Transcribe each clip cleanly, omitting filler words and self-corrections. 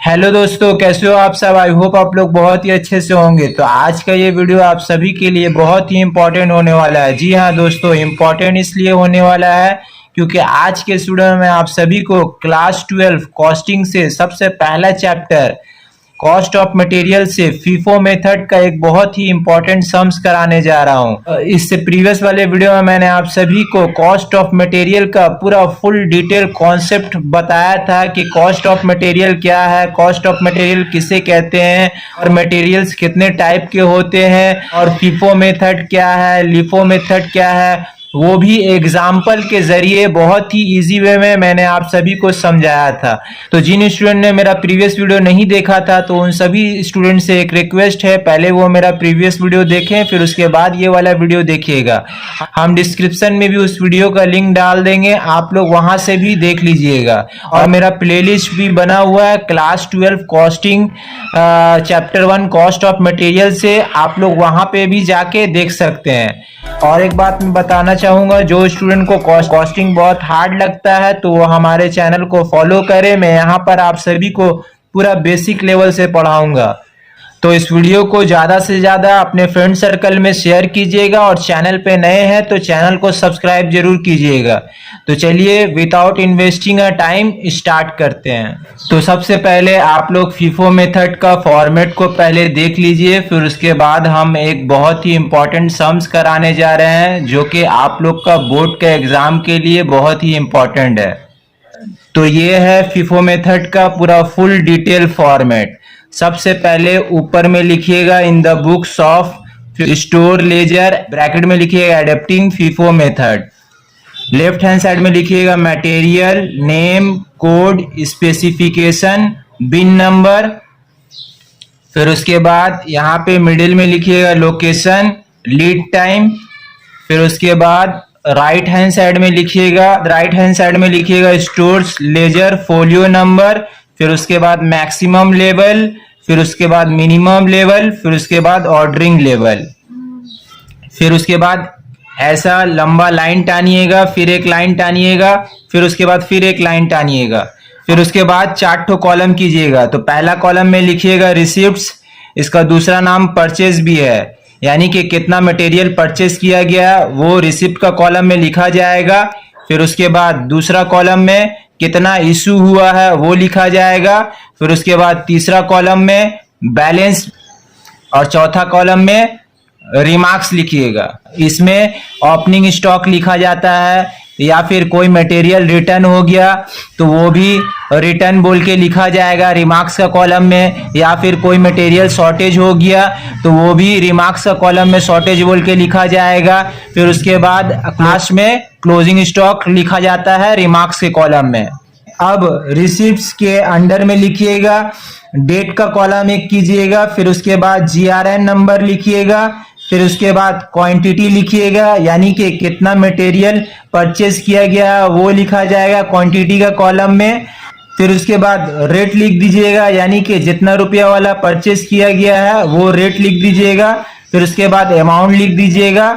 Hello दोस्तों, कैसे हो आप सब। आई होप आप लोग बहुत ही अच्छे से होंगे। तो आज का ये वीडियो आप सभी के लिए बहुत ही इम्पोर्टेंट होने वाला है। जी हाँ दोस्तों, इम्पोर्टेंट इसलिए होने वाला है क्योंकि आज के वीडियो में आप सभी को क्लास 12 कॉस्टिंग से सबसे पहला चैप्टर कॉस्ट ऑफ मटेरियल से फीफो मेथड का एक बहुत ही इंपॉर्टेंट सम्स कराने जा रहा हूं। इससे प्रीवियस वाले वीडियो में मैंने आप सभी को कॉस्ट ऑफ मटेरियल का पूरा फुल डिटेल कॉन्सेप्ट बताया था कि कॉस्ट ऑफ मटेरियल क्या है, कॉस्ट ऑफ मटेरियल किसे कहते हैं और मटेरियल्स कितने टाइप के होते हैं और फीफो मेथड क्या है, लिफो मेथड क्या है, वो भी एग्जाम्पल के जरिए बहुत ही इजी वे में मैंने आप सभी को समझाया था। तो जिन स्टूडेंट ने मेरा प्रीवियस वीडियो नहीं देखा था तो उन सभी स्टूडेंट से एक रिक्वेस्ट है, पहले वो मेरा प्रीवियस वीडियो देखें, फिर उसके बाद ये वाला वीडियो देखिएगा। हम डिस्क्रिप्शन में भी उस वीडियो का लिंक डाल देंगे, आप लोग वहां से भी देख लीजिएगा। और मेरा प्लेलिस्ट भी बना हुआ है class 12 costing chapter 1 cost of material से, आप लोग वहां पे भी जाके देख सकते हैं। और एक बात मैं बताना चाहूंगा, जो स्टूडेंट को कॉस्टिंग बहुत हार्ड लगता है तो वो हमारे चैनल को फॉलो करें। मैं यहाँ पर आप सभी को पूरा बेसिक लेवल से पढ़ाऊंगा। तो इस वीडियो को ज़्यादा से ज़्यादा अपने फ्रेंड सर्कल में शेयर कीजिएगा और चैनल पे नए हैं तो चैनल को सब्सक्राइब जरूर कीजिएगा। तो चलिए without investing a time start करते हैं। तो सबसे पहले आप लोग फीफो मेथड का फॉर्मेट को पहले देख लीजिए, फिर उसके बाद हम एक बहुत ही इंपॉर्टेंट सम्स कराने जा रहे हैं जो कि आप लोग का बोर्ड के एग्जाम के लिए बहुत ही इंपॉर्टेंट है। तो ये है फीफो मेथड का पूरा फुल डिटेल फॉर्मेट। सबसे पहले ऊपर में लिखिएगा in the books of store laser, bracket में लिखिएगा adapting FIFO method. Left hand side में लिखिएगा मटेरियल नेम, कोड, स्पेसिफिकेशन, बिन नंबर। फिर उसके बाद यहाँ पे मिडिल में लिखिएगा लोकेशन, लीड टाइम। फिर उसके बाद राइट हैंड साइड में लिखिएगा स्टोर्स लेजर फोलियो नंबर। फिर उसके बाद मैक्सिमम लेवल, फिर उसके बाद मिनिमम लेवल, फिर उसके बाद ऑर्डरिंग लेवल। फिर उसके बाद ऐसा लंबा लाइन टानिएगा, फिर एक लाइन टानिएगा, फिर उसके बाद फिर एक लाइन टानिएगा। फिर उसके बाद 4 ठो कॉलम कीजिएगा। तो पहला कॉलम में लिखिएगा रिसिप्ट्स, इसका दूसरा नाम परचेज भी है, यानी कि कितना मटेरियल परचेज किया गया वो रिसिप्ट का कॉलम में लिखा जाएगा। फिर उसके बाद दूसरा कॉलम में कितना इशू हुआ है वो लिखा जाएगा। फिर उसके बाद तीसरा कॉलम में बैलेंस और चौथा कॉलम में रिमार्क्स लिखिएगा। इसमें ओपनिंग स्टॉक लिखा जाता है, या फिर कोई मटेरियल रिटर्न हो गया तो वो भी रिटर्न बोल के लिखा जाएगा रिमार्क्स का कॉलम में, या फिर कोई मटेरियल शॉर्टेज हो गया तो वो भी रिमार्क्स का कॉलम में शॉर्टेज बोल के लिखा जाएगा। फिर उसके बाद लास्ट में क्लोजिंग स्टॉक लिखा जाता है रिमार्क्स के कॉलम में। अब रिसिप्ट्स के अंडर में लिखिएगा डेट का कॉलम एक कीजिएगा, फिर उसके बाद GRN नंबर लिखिएगा, फिर उसके बाद क्वांटिटी लिखिएगा, यानी कि कितना मटेरियल परचेज किया गया वो लिखा जाएगा क्वांटिटी का कॉलम में। फिर उसके बाद रेट लिख दीजिएगा, यानी कि जितना रुपया वाला परचेज किया गया है वो रेट लिख दीजिएगा। फिर उसके बाद अमाउंट लिख दीजिएगा।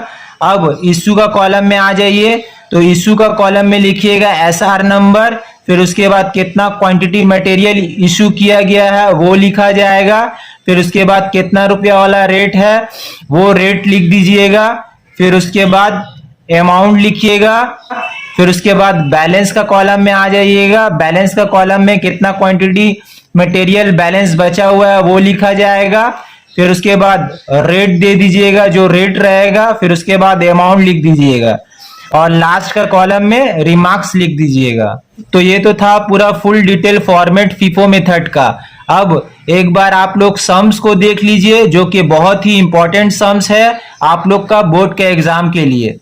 अब इशू का कॉलम में आ जाइए, तो इशू का कॉलम में लिखिएगा SR नंबर, फिर उसके बाद कितना क्वांटिटी मटेरियल इशू किया गया है वो लिखा जाएगा। फिर उसके बाद कितना रुपया वाला रेट है वो रेट लिख दीजिएगा। फिर उसके बाद अमाउंट लिखिएगा। फिर उसके बाद बैलेंस का कॉलम में आ जाइएगा, बैलेंस का कॉलम में कितना क्वांटिटी मटेरियल बैलेंस बचा हुआ है वो लिखा जाएगा। फिर उसके बाद रेट दे दीजिएगा जो रेट रहेगा, फिर उसके बाद अमाउंट लिख दीजिएगा और लास्ट का कॉलम में रिमार्क्स लिख दीजिएगा। तो ये तो था पूरा full detail format FIFO method का। अब एक बार आप लोग सम्स को देख लीजिए जो कि बहुत ही इंपॉर्टेंट सम्स है आप लोग का बोर्ड के एग्जाम के लिए।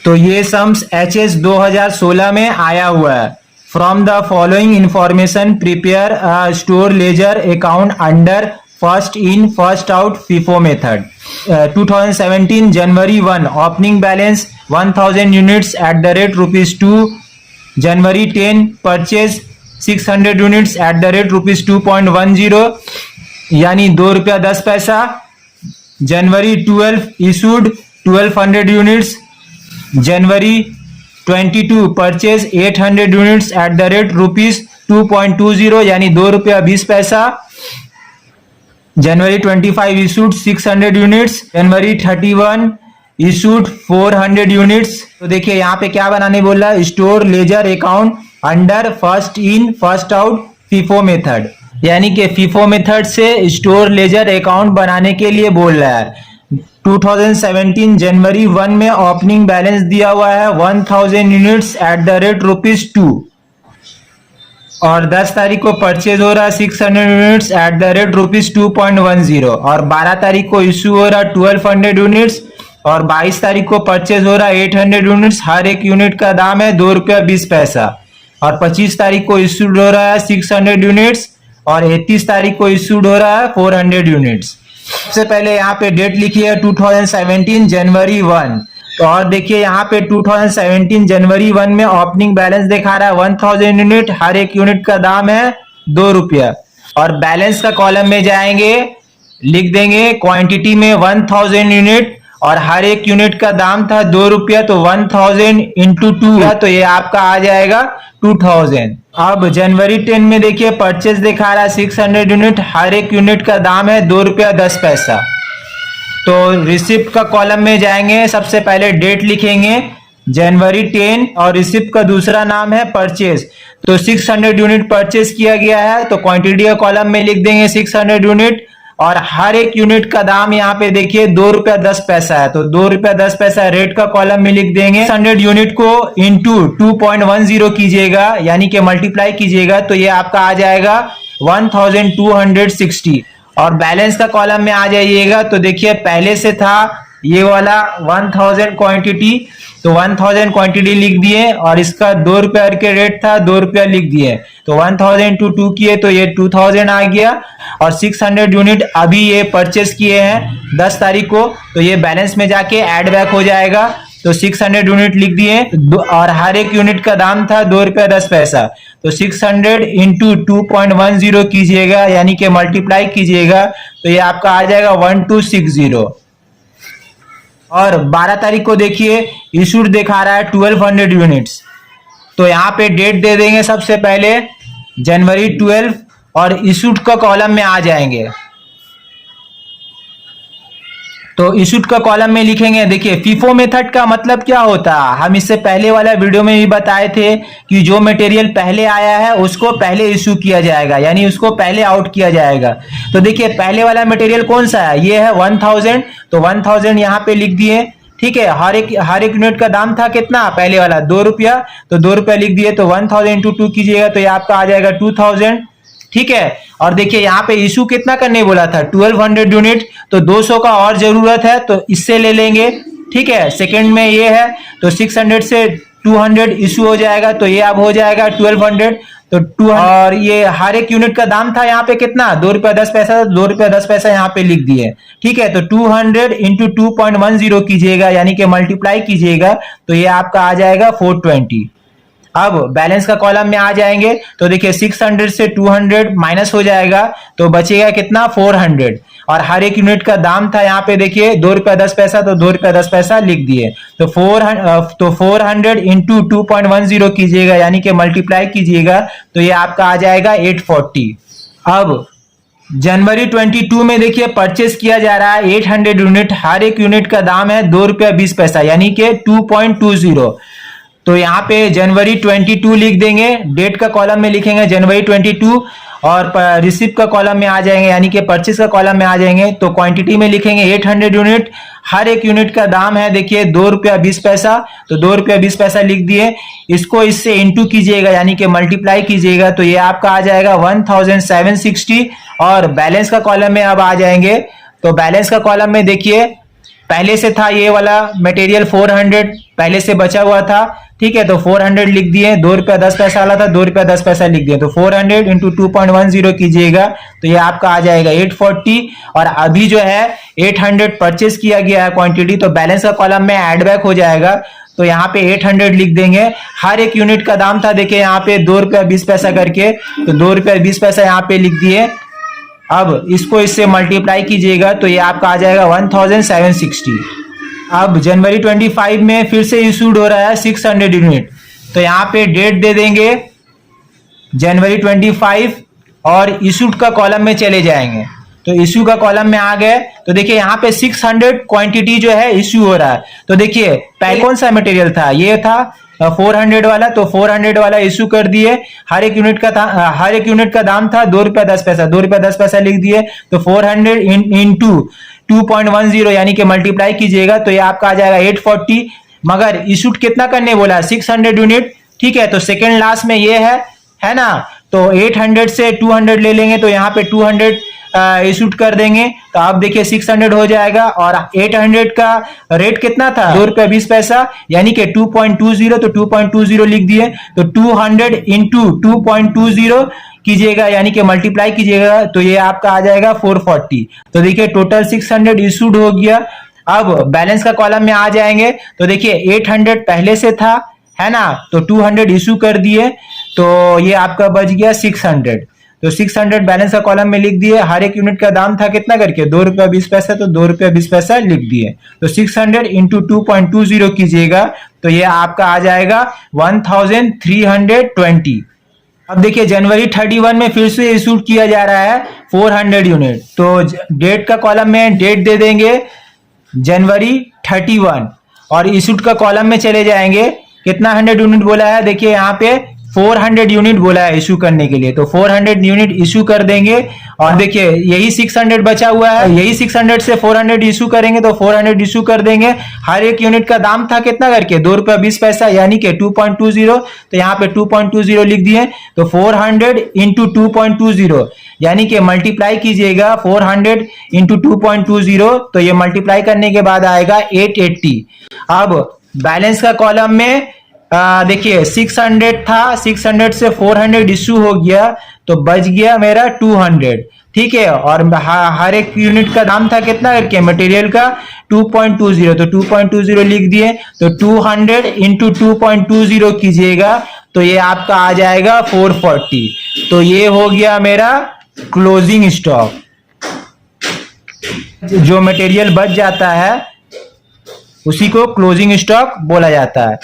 तो ये सम्स HS 2016 में आया हुआ है। From the following information prepare a store ledger account under first in first out FIFO method. 2017 January 1 opening balance 1000 units at the rate ₹2। January 10 purchase 600 units at the rate ₹2.10, यानी ₹2.10। January 12 issued 1200 units. January 22 purchase 800 units at the rate ₹2.20 यानी ₹2.20। जनवरी 25 issued 600 units. जनवरी 31 issued 400 units. तो देखिए यहाँ पे क्या बनाने बोल रहा है, store ledger account under first in first out FIFO method, यानी कि फीफो मेथड से स्टोर लेजर अकाउंट बनाने के लिए बोल रहा है। 2017 जनवरी 1 में ओपनिंग बैलेंस दिया हुआ है 1000 यूनिट्स एट द रेट ₹2 और 10 तारीख को परचेज हो रहा है 600 यूनिट्स एट द रेट ₹2.10 और 12 तारीख को इशू हो रहा है 1200 यूनिट्स और 22 तारीख को परचेज हो रहा है 800 यूनिट्स। हर एक यूनिट का दाम है ₹2.20 और 25 तारीख को इशूड हो रहा है 600 यूनिट्स और 31 तारीख को इशूड हो रहा है 400 यूनिट्स। सबसे पहले यहाँ पे डेट लिखी है 2017 जनवरी 1। तो और देखिए यहाँ पे 2017 जनवरी 1 में ओपनिंग बैलेंस दिखा रहा है 1000 यूनिट, हर एक यूनिट का दाम है ₹2 और बैलेंस का कॉलम में जाएंगे, लिख देंगे क्वांटिटी में 1000 यूनिट और हर एक यूनिट का दाम था ₹2 तो 1000 इंटू 2 तो ये आपका आ जाएगा 2000। अब जनवरी 10 में देखिए परचेज दिखा रहा है 600 यूनिट, हर एक यूनिट का दाम है ₹2.10। तो रिसिप्ट का कॉलम में जाएंगे, सबसे पहले डेट लिखेंगे जनवरी 10 और रिसिप्ट का दूसरा नाम है परचेज। तो 600 यूनिट परचेज किया गया है तो क्वांटिटी का कॉलम में लिख देंगे 600 यूनिट और हर एक यूनिट का दाम यहाँ पे देखिए ₹2.10 है तो ₹2.10 रेट का कॉलम में लिख देंगे। 100 यूनिट को इंटू 2.10 कीजिएगा यानी कि मल्टीप्लाई कीजिएगा तो ये आपका आ जाएगा 1260 और बैलेंस का कॉलम में आ जाइएगा। तो देखिए पहले से था ये वाला 1000 क्वांटिटी तो 1000 क्वांटिटी लिख दिए और इसका ₹2 के रेट था ₹2 लिख दिए तो 1000 इंटू 2 किए तो ये 2000 आ गया और 600 यूनिट अभी ये परचेस किए हैं 10 तारीख को तो ये बैलेंस में जाके ऐड बैक हो जाएगा। तो 600 यूनिट लिख दिए और हर एक यूनिट का दाम था ₹2.10 तो 600 इंटू 2.10 कीजिएगा यानी कि मल्टीप्लाई कीजिएगा तो ये आपका आ जाएगा 1260। और 12 तारीख को देखिए इशूड दिखा रहा है 1200 यूनिट्स तो यहाँ पे डेट दे देंगे सबसे पहले जनवरी 12 और इशूड का कॉलम में आ जाएंगे। तो इशूड का कॉलम में लिखेंगे, देखिए फीफो मेथड का मतलब क्या होता है, हम इससे पहले वाला वीडियो में भी बताए थे कि जो मटेरियल पहले आया है उसको पहले इशू किया जाएगा यानी उसको पहले आउट किया जाएगा। तो देखिए पहले वाला मटेरियल कौन सा है, ये है 1000 तो 1000 यहाँ पे लिख दिए, ठीक है। हर एक यूनिट का दाम था कितना, पहले वाला ₹2 तो ₹2 लिख दिए तो 1000 इंटू 2 कीजिएगा तो ये आपका आ जाएगा 2000, ठीक है। और देखिए यहाँ पे इशू कितना करने बोला था 1200 यूनिट तो 200 का और जरूरत है तो इससे ले लेंगे, ठीक है। सेकंड में ये है तो 600 से 200 इशू हो जाएगा तो ये अब हो जाएगा 1200 तो 200 और ये हर एक यूनिट का दाम था यहाँ पे कितना ₹2.10 ₹2.10 यहाँ पे लिख दिए, ठीक है। तो 200 इंटू 2.10 कीजिएगा यानी कि मल्टीप्लाई कीजिएगा तो ये आपका आ जाएगा 420। अब बैलेंस का कॉलम में आ जाएंगे तो देखिए 600 से 200 माइनस हो जाएगा तो बचेगा कितना 400 और हर एक यूनिट का दाम था यहाँ पे देखिए ₹2.10 तो ₹2.10 लिख दिए तो 400 इंटू 2.10 कीजिएगा यानी कि मल्टीप्लाई कीजिएगा तो ये आपका आ जाएगा 840। अब जनवरी 22 में देखिए परचेस किया जा रहा है 800 यूनिट, हर एक यूनिट का दाम है ₹2.20 यानी कि 2.20। तो यहाँ पे जनवरी 22 लिख देंगे, डेट का कॉलम में लिखेंगे जनवरी 22 और रिसिप्ट का कॉलम में आ जाएंगे यानी कि परचेस का कॉलम में आ जाएंगे। तो क्वांटिटी में लिखेंगे 800 यूनिट, हर एक यूनिट का दाम है देखिए ₹2.20 तो ₹2.20 लिख दिए, इसको इससे इंटू कीजिएगा यानी कि मल्टीप्लाई कीजिएगा तो ये आपका आ जाएगा 1760 और बैलेंस का कॉलम में अब आ जाएंगे। तो बैलेंस का कॉलम में देखिए पहले से था ये वाला मटेरियल 400 पहले से बचा हुआ था, ठीक है। तो 400 लिख दिए, ₹2.10 वाला था ₹2.10 लिख दिए तो 400 इंटू 2.10 कीजिएगा तो ये आपका आ जाएगा 840 और अभी जो है 800 परचेस किया गया है क्वांटिटी तो बैलेंस का कॉलम में ऐड बैक हो जाएगा तो यहाँ पे 800 लिख देंगे। हर एक यूनिट का दाम था देखिए यहाँ पे ₹2.20 करके तो ₹2.20 यहाँ पे लिख दिए। अब इसको इससे मल्टीप्लाई कीजिएगा तो ये आपका आ जाएगा 1760। अब जनवरी 25 में फिर से इशूड हो रहा है 600 यूनिट, तो यहाँ पे डेट दे देंगे जनवरी 25 और इशूड का कॉलम में चले जाएंगे। तो इशू का कॉलम में आ गए तो देखिए यहाँ पे 600 क्वांटिटी जो है इशू हो रहा है। तो देखिए पहले कौन सा मटेरियल था, ये था 400 वाला, तो 400 वाला इशू कर दिए। हर एक यूनिट का दाम था 2 रुपया 10 पैसा, 2 रुपया 10 पैसा लिख दिए। तो 400 इंटू 2.10 यानी कि मल्टीप्लाई कीजिएगा तो ये आपका आ जाएगा 840। मगर इशूड कितना करने बोला है, 600 यूनिट, ठीक है। तो सेकेंड लास्ट में ये है ना, तो 800 से 200 ले लेंगे तो यहाँ पे 200 इशूड कर देंगे। तो आप देखिए 600 हो जाएगा और 800 का रेट कितना था, 2 रुपया 20 पैसा, यानी कि 2.20, तो 2.20 लिख दिए। तो 200 इंटू 2.20 कीजिएगा यानी कि मल्टीप्लाई कीजिएगा तो ये आपका आ जाएगा 440। तो देखिए टोटल 600 इशूड हो गया। अब बैलेंस का कॉलम में आ जाएंगे तो देखिए 800 पहले से था, है ना, तो 200 इशू कर दिए तो ये आपका बच गया 600। तो 600 बैलेंस का कॉलम में लिख दिए। हर एक यूनिट का दाम था कितना करके, 2 रुपया 20 पैसा, तो 2 रुपया 20 पैसा लिख दिए। तो 600 इंटू 2.20 कीजिएगा तो ये आपका आ जाएगा 1320। अब देखिए जनवरी 31 में फिर से इशू किया जा रहा है 400 यूनिट। तो डेट का कॉलम में डेट दे देंगे जनवरी 31 और इशूड का कॉलम में चले जाएंगे। कितना 100 यूनिट बोला है, देखिए यहाँ पे 400 यूनिट बोला है इशू करने के लिए, तो 400 यूनिट इशू कर देंगे। और देखिए यही 600 बचा हुआ है, यही 600 से 400 इशू करेंगे तो 400 इशू कर देंगे। हर एक यूनिट का दाम था कितना करके, 2 रुपया 20 पैसा, यानी कि 2.20, तो यहाँ पे 2.20 लिख दिए। तो 400 इंटू 2.20 यानी कि मल्टीप्लाई कीजिएगा 400 इंटू 2.20, तो ये मल्टीप्लाई करने के बाद आएगा 880। अब बैलेंस का कॉलम में देखिए 600 था, 600 से 400 इशू हो गया तो बच गया मेरा 200, ठीक है। और हर एक यूनिट का दाम था कितना करके मटेरियल का 2.20, तो 2.20 लिख दिए। तो 200 इंटू 2.20 कीजिएगा तो ये आपका आ जाएगा 440। तो ये हो गया मेरा क्लोजिंग स्टॉक। जो मटेरियल बच जाता है उसी को क्लोजिंग स्टॉक बोला जाता है।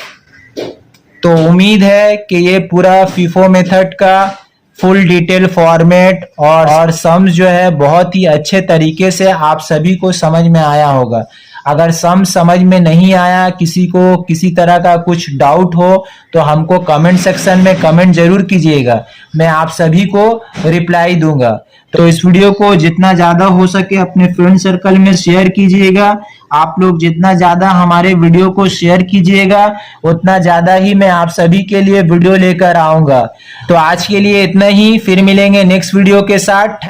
तो उम्मीद है कि ये पूरा फीफो मेथड का फुल डिटेल फॉर्मेट और सम्स जो है बहुत ही अच्छे तरीके से आप सभी को समझ में आया होगा। अगर सम समझ में नहीं आया, किसी को किसी तरह का कुछ डाउट हो तो हमको कमेंट सेक्शन में कमेंट जरूर कीजिएगा, मैं आप सभी को रिप्लाई दूंगा। तो इस वीडियो को जितना ज्यादा हो सके अपने फ्रेंड सर्कल में शेयर कीजिएगा। आप लोग जितना ज्यादा हमारे वीडियो को शेयर कीजिएगा उतना ज्यादा ही मैं आप सभी के लिए वीडियो लेकर आऊंगा। तो आज के लिए इतना ही, फिर मिलेंगे नेक्स्ट वीडियो के साथ।